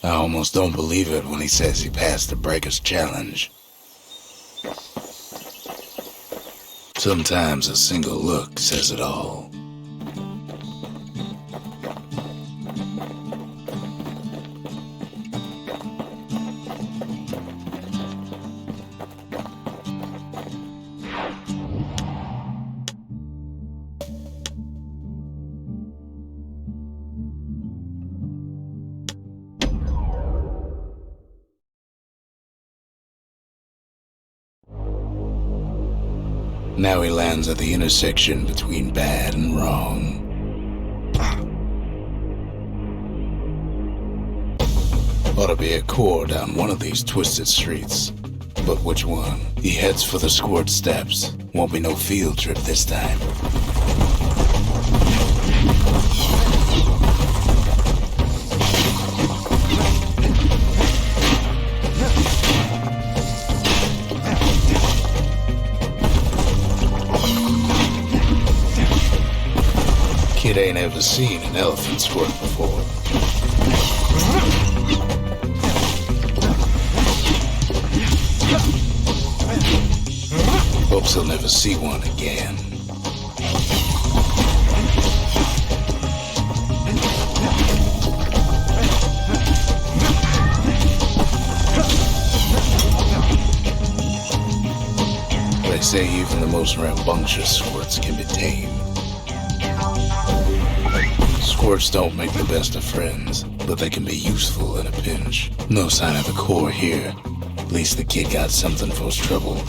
I almost don't believe it when he says he passed the Breaker's challenge. Sometimes a single look says it all. Now he lands at the intersection between bad and wrong. Ought to be a core down one of these twisted streets. But which one? He heads for the squirt steps. Won't be no field trip this time. Kid ain't ever seen an elephant squirt before. Hopes he'll never see one again. They say even the most rambunctious squirts can be tamed. Squirts don't make the best of friends, but they can be useful in a pinch. No sign of the core here. At least the kid got something for his trouble.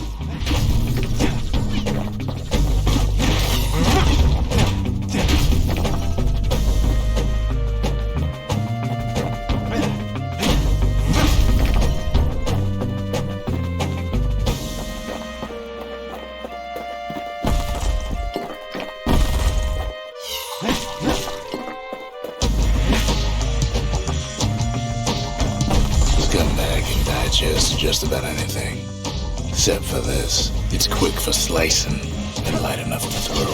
Just about anything. Except for this. It's quick for slicing and light enough to throw.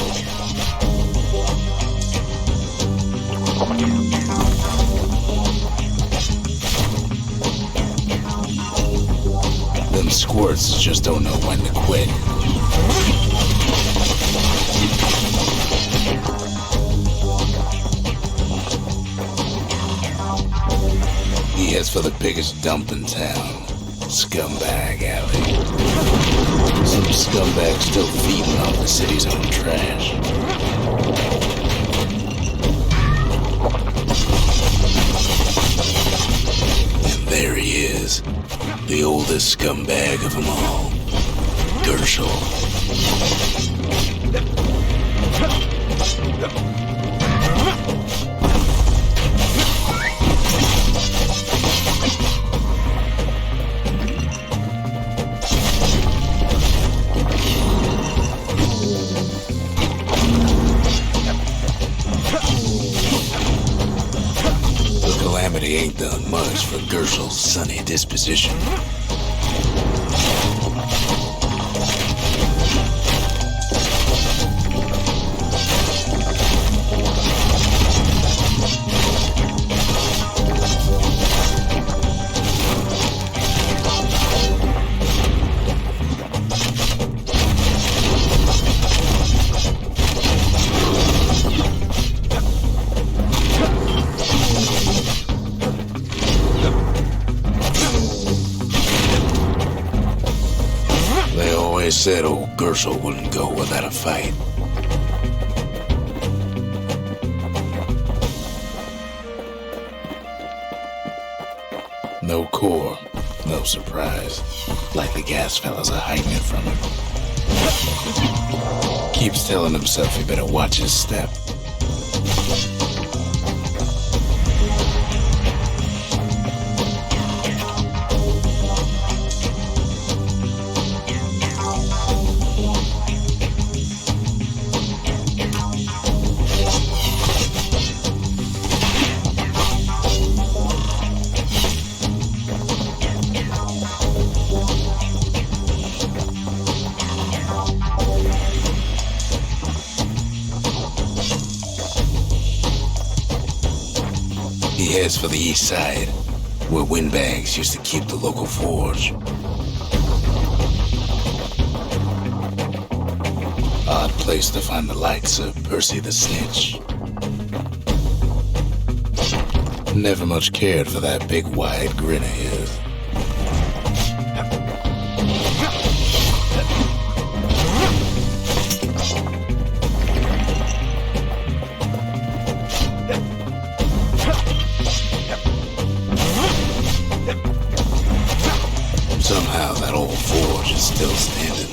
Them squirts just don't know when to quit. He heads for the biggest dump in town. Scumbag alley. Some scumbag still feeding off the city's own trash. And there he is, the oldest scumbag of them all, Gershel. He ain't done much for Gershel's sunny disposition. Said old Gershel wouldn't go without a fight. No core, no surprise. Like the gas fellas are hiding it from him. Keeps telling himself he better watch his step. He heads for the east side, where windbags used to keep the local forge. Odd place to find the likes of Percy the Snitch. Never much cared for that big wide grin of his. Somehow that old forge is still standing.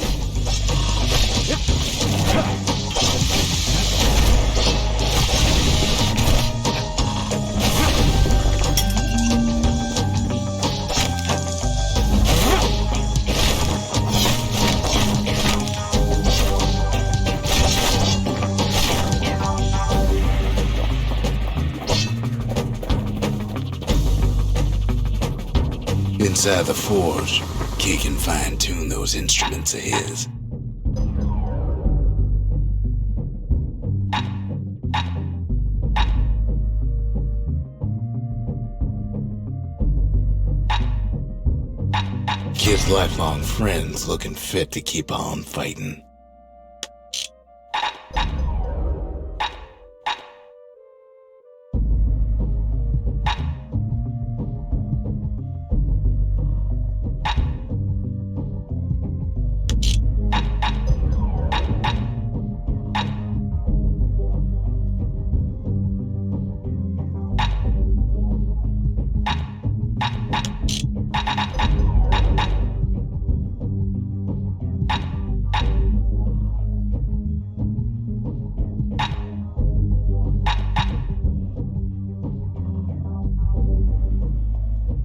Inside the forge, Key can fine-tune those instruments of his. Kid's lifelong friends looking fit to keep on fighting.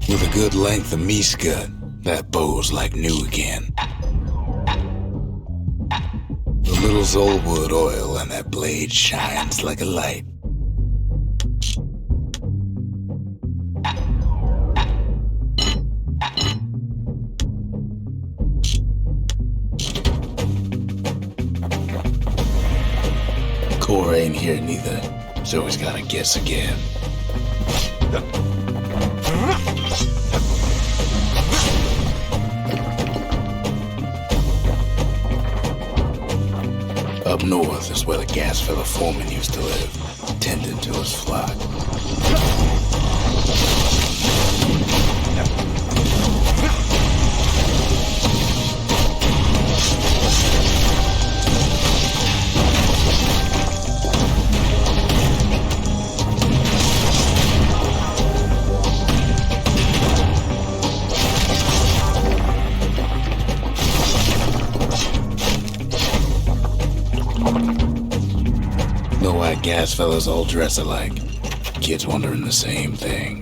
With a good length of meat-gut, that bow's like new again. The little Zolwood oil on that blade shines like a light. Core ain't here neither, so he's gotta guess again. Up north is where the gas fella foreman used to live, tending to his flock. Know why gas fellas all dress alike? Kids wondering the same thing.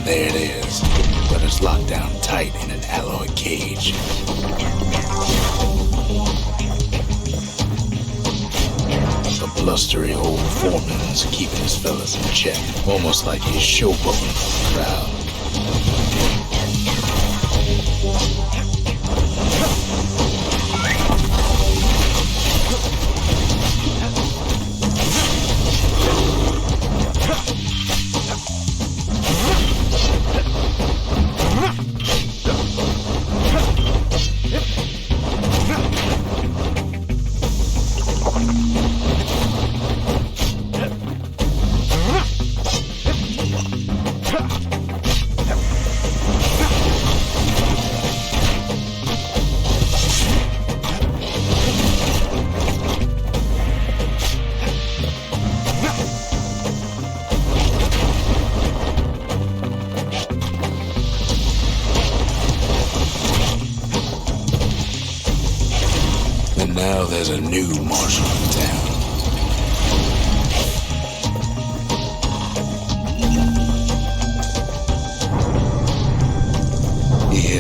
There it is, but it's locked down tight in an alloy cage. The blustery old foreman's keeping his fellas in check, almost like he's showboating for the crowd. Now there's a new marshal in town.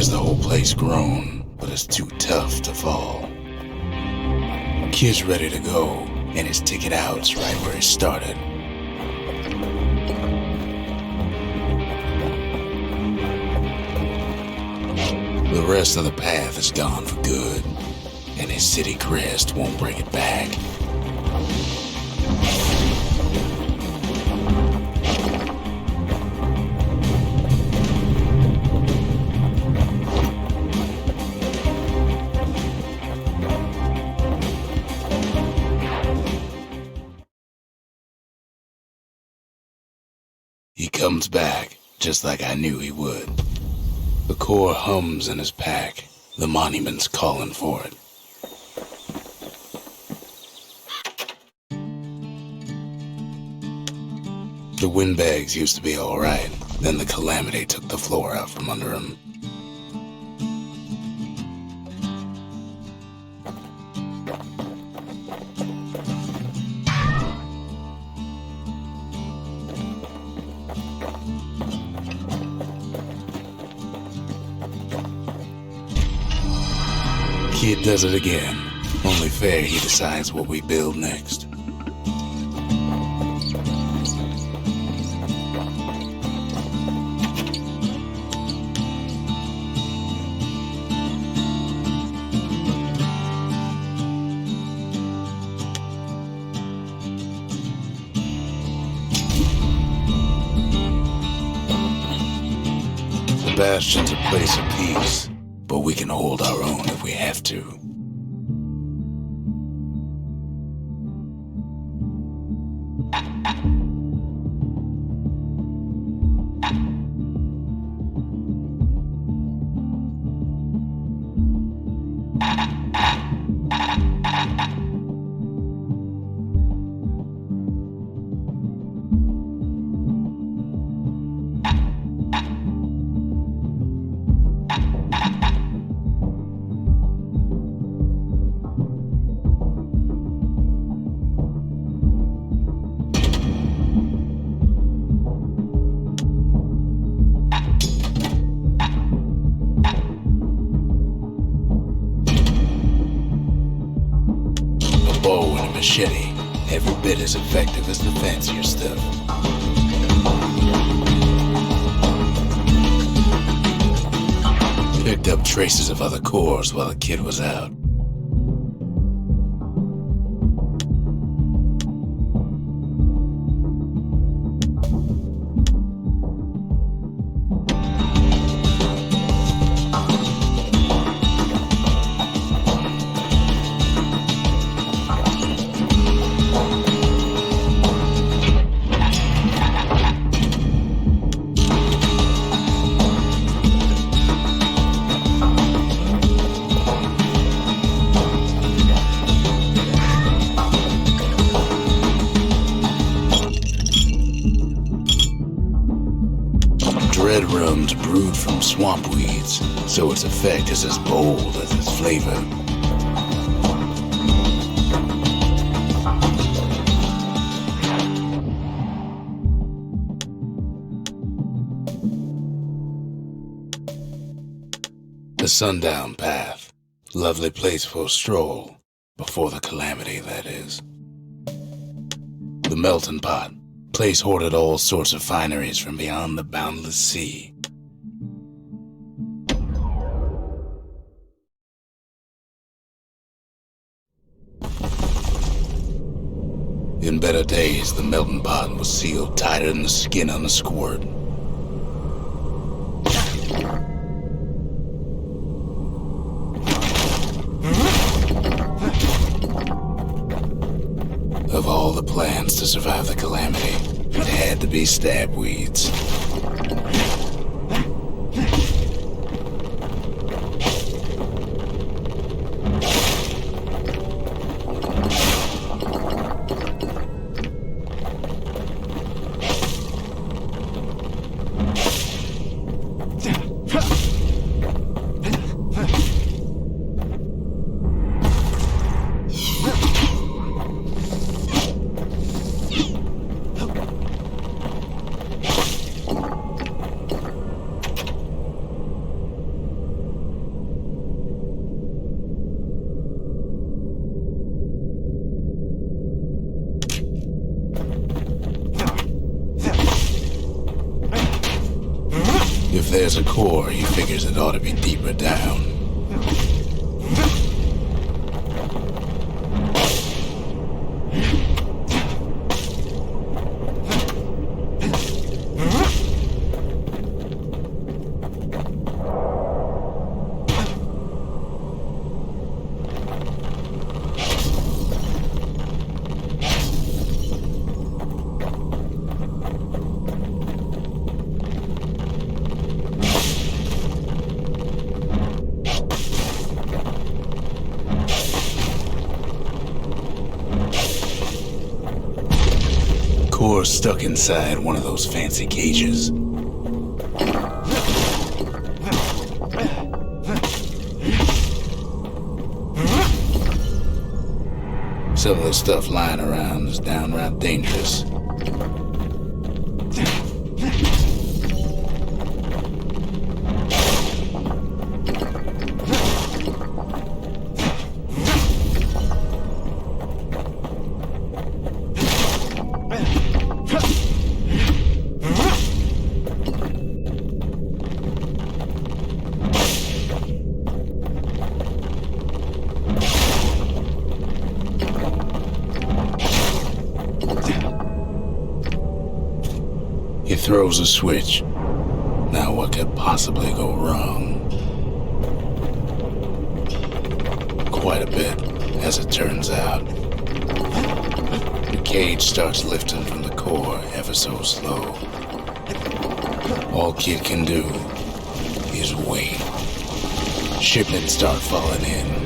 hears the whole place groan, but is too tough to fall. Kid's ready to go, and his ticket out's right where he started. The rest of the path is gone for good, and his city crest won't bring it back. He comes back, just like I knew he would. The core hums in his pack. The monument's calling for it. The windbags used to be alright, then the calamity took the floor out from under him. Kid does it again. Only fair he decides what we build next. The Bastion's a place of peace, but we can hold our own if we have to. Machete, every bit as effective as the fancier stuff. Picked up traces of other cores while the kid was out. Red rum's brewed from swamp weeds, so its effect is as bold as its flavor. The Sundown Path. Lovely place for a stroll. Before the calamity, that is. The Melting Pot. Place hoarded all sorts of fineries from beyond the boundless sea. In better days, the melting pot was sealed tighter than the skin on a squirt. Of all the plans to survive the calamity, it had to be stabweeds. there's a core, he figures it ought to be deeper down. Core's stuck inside one of those fancy cages. Some of the stuff lying around is downright dangerous. He throws a switch. Now what could possibly go wrong? Quite a bit, as it turns out. The cage starts lifting from the core ever so slow. All Kid can do is wait. Shipments start falling in.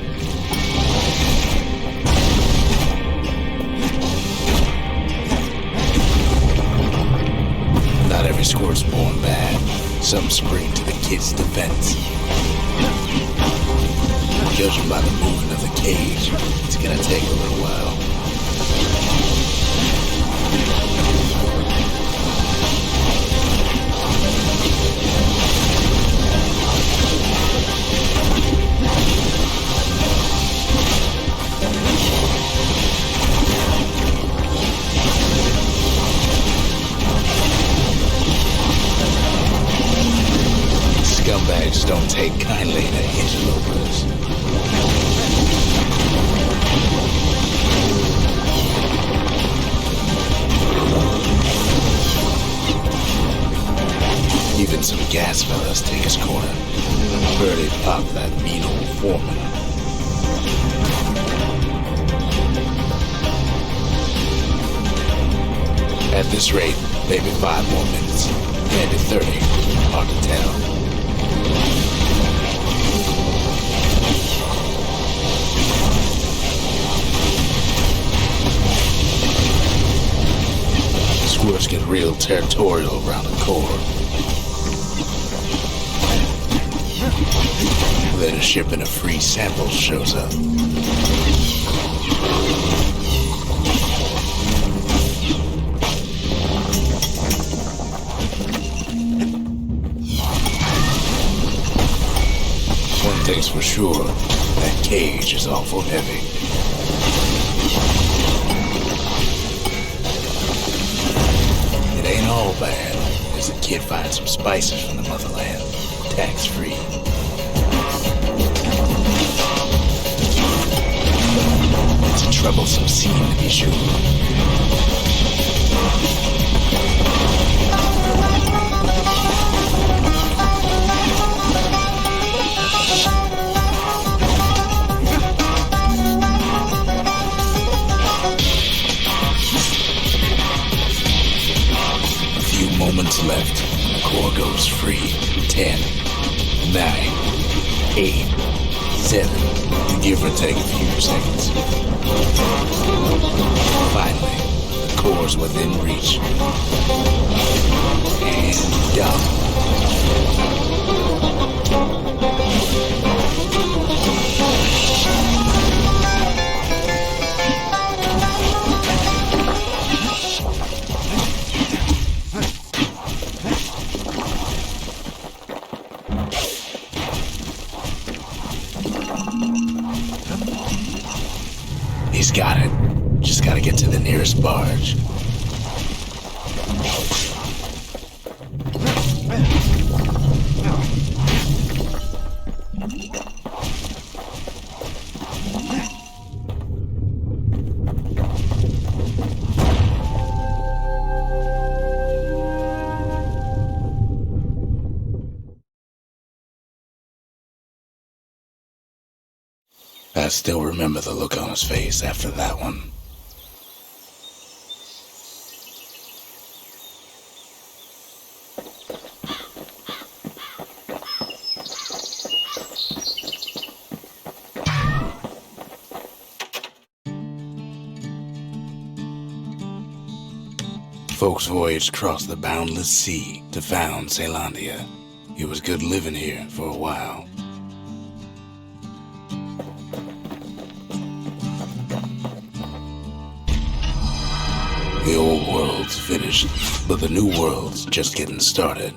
Not every squirt's born bad. Some spring to the kid's defense. Judging by the movement of the cage, it's gonna take a little while. Scumbags don't take kindly to interlopers. Even some gas fellas take his corner. Barely pop that mean old foreman. At this rate, maybe 5 more minutes, maybe 30, hard to tell. Squirts get real territorial around the core. Then a shipment of free samples shows up. One thing's for sure, that cage is awful heavy. It ain't all bad, as the kid finds some spices from the motherland, tax-free. It's a troublesome scene, to be sure. A few moments left, and the core goes free. 10, 9, 8, 7, give or take a few seconds. Finally, the core's within reach. And done. He's got it. Just gotta get to the nearest barge. I still remember the look on his face after that one. Folks voyaged across the boundless sea to found Celandia. It was good living here for a while. The old world's finished, but the new world's just getting started.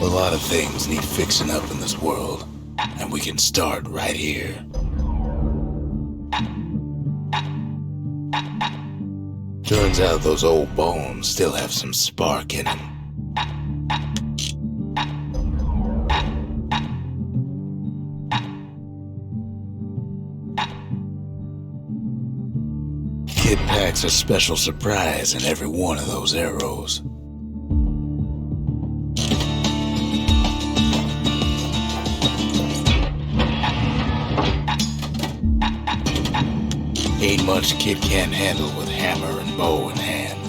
A lot of things need fixing up in this world, and we can start right here. Turns out those old bones still have some spark in them. Kid packs a special surprise in every one of those arrows. Ain't much Kid can't handle with hammer and bow in hand.